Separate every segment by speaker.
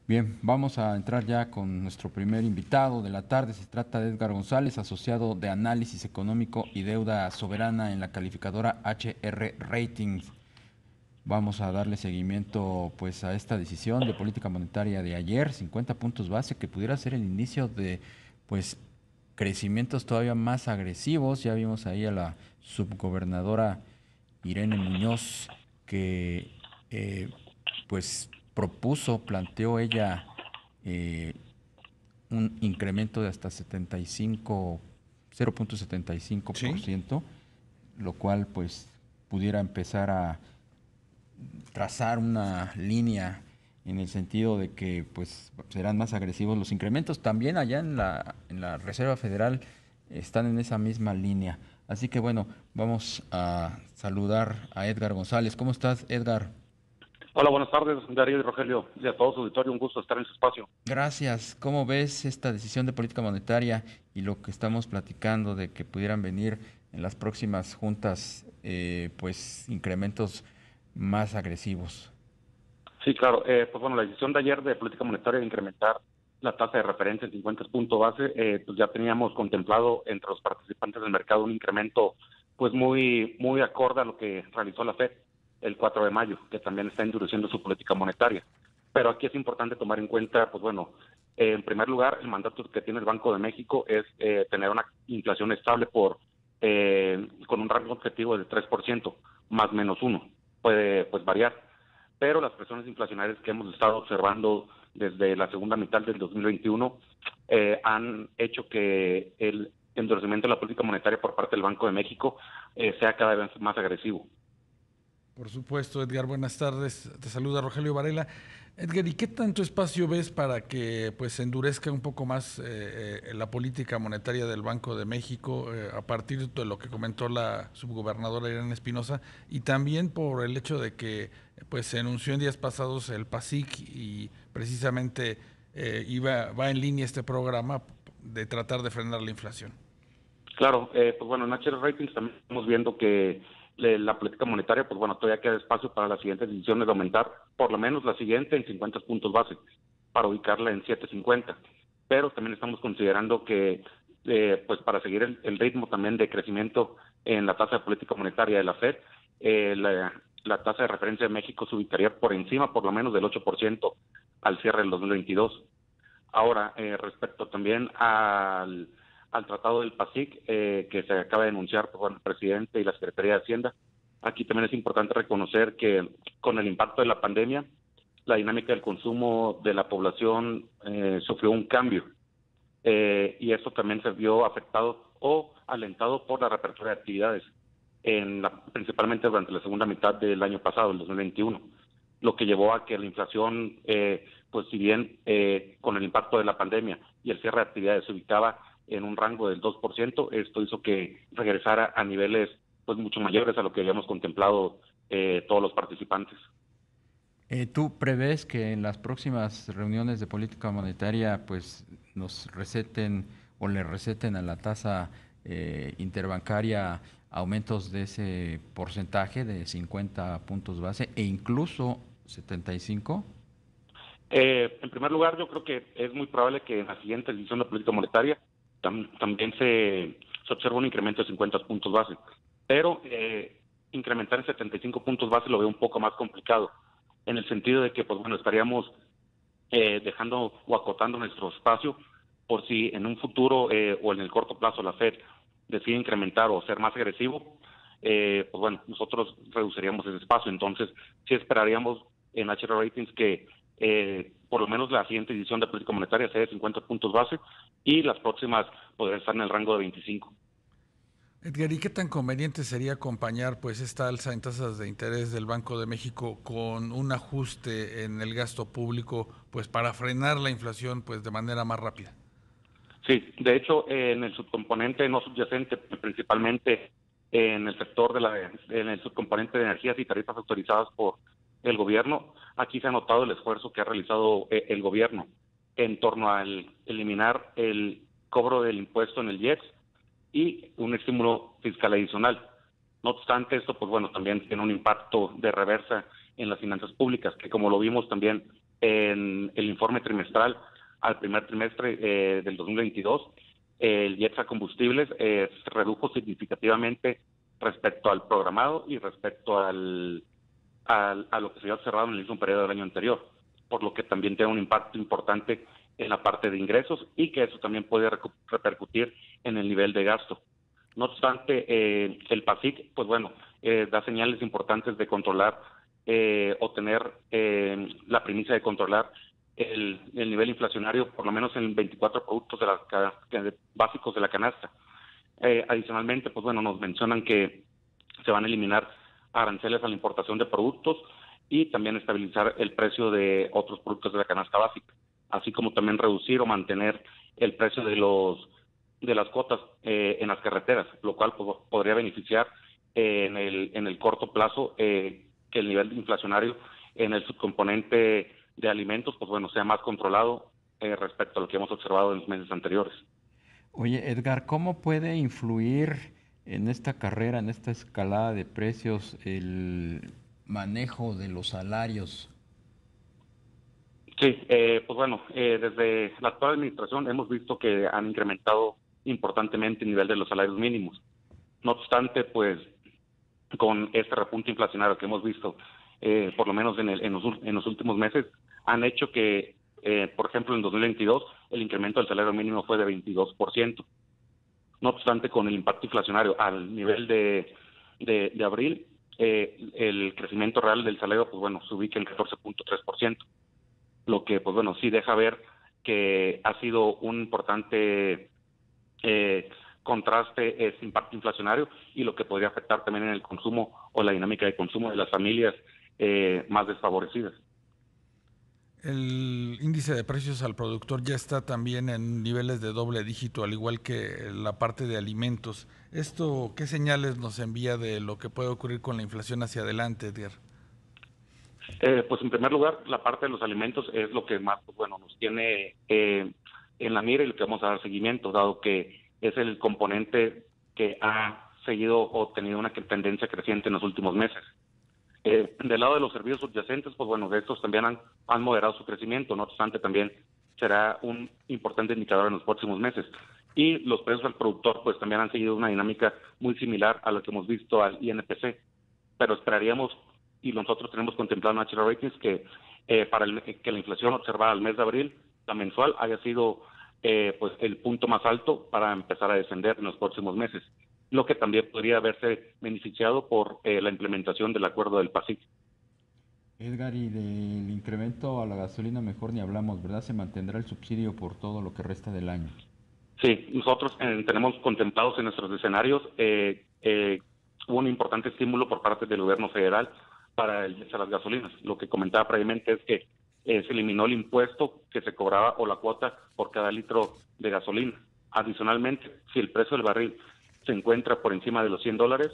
Speaker 1: Bien, vamos a entrar ya con nuestro primer invitado de la tarde. Se trata de Edgar González, asociado de análisis económico y deuda soberana en la calificadora HR Ratings. Vamos a darle seguimiento pues a esta decisión de política monetaria de ayer, 50 puntos base, que pudiera ser el inicio de pues crecimientos todavía más agresivos. Ya vimos ahí a la subgobernadora Irene Muñoz que pues propuso, planteó ella eh, un incremento de hasta 75,
Speaker 2: Sí.
Speaker 1: 0.75%, lo cual pues pudiera empezar a trazar una línea en el sentido de que pues serán más agresivos los incrementos. También allá en la Reserva Federal están en esa misma línea. Así que bueno, vamos a saludar a Edgar González. ¿Cómo estás, Edgar?
Speaker 3: Hola, buenas tardes, Darío y Rogelio, y a todo su auditorio, un gusto estar en su espacio.
Speaker 1: Gracias. ¿Cómo ves esta decisión de política monetaria y lo que estamos platicando de que pudieran venir en las próximas juntas, pues incrementos más agresivos?
Speaker 3: Sí, claro, pues bueno, la decisión de ayer de política monetaria de incrementar la tasa de referencia en 50 puntos base, pues ya teníamos contemplado entre los participantes del mercado un incremento pues muy acorde a lo que realizó la Fed el 4 de mayo, que también está endureciendo su política monetaria. Pero aquí es importante tomar en cuenta, pues bueno, en primer lugar, el mandato que tiene el Banco de México es tener una inflación estable con un rango objetivo del 3%, más menos uno. Puede pues variar, pero las presiones inflacionarias que hemos estado observando desde la segunda mitad del 2021 han hecho que el endurecimiento de la política monetaria por parte del Banco de México sea cada vez más agresivo.
Speaker 2: Por supuesto, Edgar, buenas tardes. Te saluda Rogelio Varela. Edgar, ¿y qué tanto espacio ves para que pues se endurezca un poco más la política monetaria del Banco de México a partir de lo que comentó la subgobernadora Irene Espinosa y también por el hecho de que pues se anunció en días pasados el PASIC y precisamente va en línea este programa de tratar de frenar la inflación?
Speaker 3: Claro, pues bueno, en HR Ratings también estamos viendo que la política monetaria, pues bueno, todavía queda espacio para las siguientes decisiones de aumentar, por lo menos la siguiente en 50 puntos base, para ubicarla en 7.50. Pero también estamos considerando que, pues para seguir el ritmo también de crecimiento en la tasa de política monetaria de la Fed, la tasa de referencia de México se ubicaría por encima, por lo menos, del 8% al cierre del 2022. Ahora, respecto también al tratado del PASIC, que se acaba de anunciar por el presidente y la Secretaría de Hacienda, aquí también es importante reconocer que con el impacto de la pandemia, la dinámica del consumo de la población sufrió un cambio, y eso también se vio afectado o alentado por la reapertura de actividades, principalmente durante la segunda mitad del año pasado, el 2021, lo que llevó a que la inflación, pues si bien con el impacto de la pandemia y el cierre de actividades se ubicaba en un rango del 2%, esto hizo que regresara a niveles pues mucho mayores a lo que habíamos contemplado todos los participantes.
Speaker 1: ¿Tú prevés que en las próximas reuniones de política monetaria pues nos receten o le receten a la tasa interbancaria aumentos de ese porcentaje de 50 puntos base e incluso 75?
Speaker 3: En primer lugar, yo creo que es muy probable que en la siguiente decisión de política monetaria también se observe un incremento de 50 puntos base, pero incrementar en 75 puntos base lo veo un poco más complicado, en el sentido de que, pues bueno, estaríamos dejando o acotando nuestro espacio por si en un futuro o en el corto plazo la Fed decide incrementar o ser más agresivo, pues bueno, nosotros reduciríamos ese espacio. Entonces, sí esperaríamos en HR Ratings que por lo menos la siguiente edición de política monetaria sea de 50 puntos base y las próximas podrían estar en el rango de 25.
Speaker 2: Edgar, ¿y qué tan conveniente sería acompañar pues esta alza en tasas de interés del Banco de México con un ajuste en el gasto público pues para frenar la inflación pues de manera más rápida?
Speaker 3: Sí, de hecho, en el subcomponente no subyacente, principalmente en el sector en el subcomponente de energías y tarifas autorizadas por el gobierno, aquí se ha notado el esfuerzo que ha realizado el gobierno en torno al eliminar el cobro del impuesto en el IEPS y un estímulo fiscal adicional. No obstante, esto, pues bueno, también tiene un impacto de reversa en las finanzas públicas, que como lo vimos también en el informe trimestral al primer trimestre del 2022, el IEPS a combustibles se redujo significativamente respecto al programado y respecto a lo que se había observado en el mismo periodo del año anterior, por lo que también tiene un impacto importante en la parte de ingresos y que eso también puede repercutir en el nivel de gasto. No obstante, el PASIC, pues bueno, da señales importantes de controlar o tener la premisa de controlar el nivel inflacionario, por lo menos en 24 productos básicos de la canasta. Adicionalmente, pues bueno, nos mencionan que se van a eliminar aranceles a la importación de productos y también estabilizar el precio de otros productos de la canasta básica, así como también reducir o mantener el precio de las cuotas en las carreteras, lo cual pues, podría beneficiar en el corto plazo que el nivel inflacionario en el subcomponente de alimentos, pues bueno, sea más controlado respecto a lo que hemos observado en los meses anteriores.
Speaker 1: Oye, Edgar, ¿cómo puede influir en esta carrera, en esta escalada de precios, el manejo de los salarios?
Speaker 3: Sí, pues bueno, desde la actual administración hemos visto que han incrementado importantemente el nivel de los salarios mínimos. No obstante, pues con este repunte inflacionario que hemos visto, por lo menos en los últimos meses, han hecho que, por ejemplo, en 2022 el incremento del salario mínimo fue de 22%. No obstante, con el impacto inflacionario al nivel de abril, el crecimiento real del salario, pues bueno, se ubica en 14.3%, lo que, pues bueno, sí deja ver que ha sido un importante contraste ese impacto inflacionario y lo que podría afectar también en el consumo o la dinámica de consumo de las familias más desfavorecidas.
Speaker 2: El índice de precios al productor ya está también en niveles de doble dígito, al igual que la parte de alimentos. ¿Esto qué señales nos envía de lo que puede ocurrir con la inflación hacia adelante, Edgar?
Speaker 3: Pues en primer lugar, la parte de los alimentos es lo que más, pues, bueno, nos tiene en la mira y lo que vamos a dar seguimiento, dado que es el componente que ha seguido o tenido una tendencia creciente en los últimos meses. Del lado de los servicios subyacentes, pues bueno, de estos también han moderado su crecimiento, no obstante también será un importante indicador en los próximos meses. Y los precios al productor, pues también han seguido una dinámica muy similar a lo que hemos visto al INPC, pero esperaríamos, y nosotros tenemos contemplado en Natural Ratings, que que la inflación observada al mes de abril, la mensual, haya sido pues el punto más alto para empezar a descender en los próximos meses, lo que también podría haberse beneficiado por la implementación del acuerdo del PASIC.
Speaker 1: Edgar, y del incremento a la gasolina mejor ni hablamos, ¿verdad? Se mantendrá el subsidio por todo lo que resta del año.
Speaker 3: Sí, nosotros tenemos contemplados en nuestros escenarios un importante estímulo por parte del gobierno federal para el a las gasolinas. Lo que comentaba previamente es que se eliminó el impuesto que se cobraba o la cuota por cada litro de gasolina. Adicionalmente, si el precio del barril se encuentra por encima de los $100,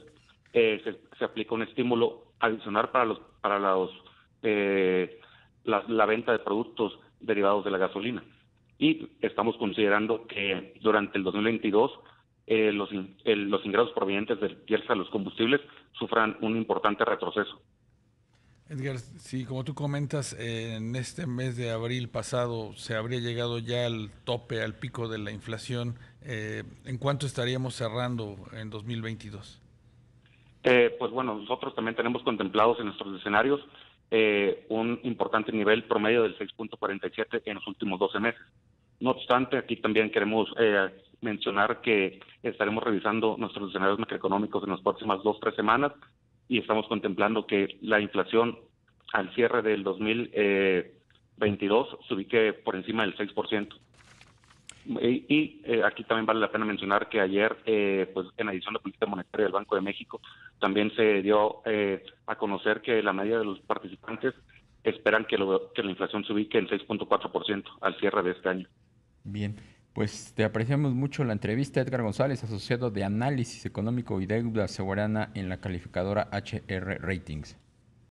Speaker 3: se aplica un estímulo adicional la venta de productos derivados de la gasolina. Y estamos considerando que durante el 2022 los ingresos provenientes del IEPS a los combustibles sufran un importante retroceso.
Speaker 2: Edgar, sí, como tú comentas, en este mes de abril pasado se habría llegado ya al tope, al pico de la inflación. ¿En cuánto estaríamos cerrando en 2022?
Speaker 3: Pues bueno, nosotros también tenemos contemplados en nuestros escenarios un importante nivel promedio del 6.47 en los últimos 12 meses. No obstante, aquí también queremos mencionar que estaremos revisando nuestros escenarios macroeconómicos en las próximas 2-3 semanas y estamos contemplando que la inflación al cierre del 2022 se ubique por encima del 6%. Y aquí también vale la pena mencionar que ayer, pues en la edición de política monetaria del Banco de México, también se dio a conocer que la mayoría de los participantes esperan que la inflación se ubique en 6.4% al cierre de este año.
Speaker 1: Bien, pues te apreciamos mucho la entrevista, Edgar González, asociado de Análisis Económico y Deuda Soberana en la calificadora HR Ratings.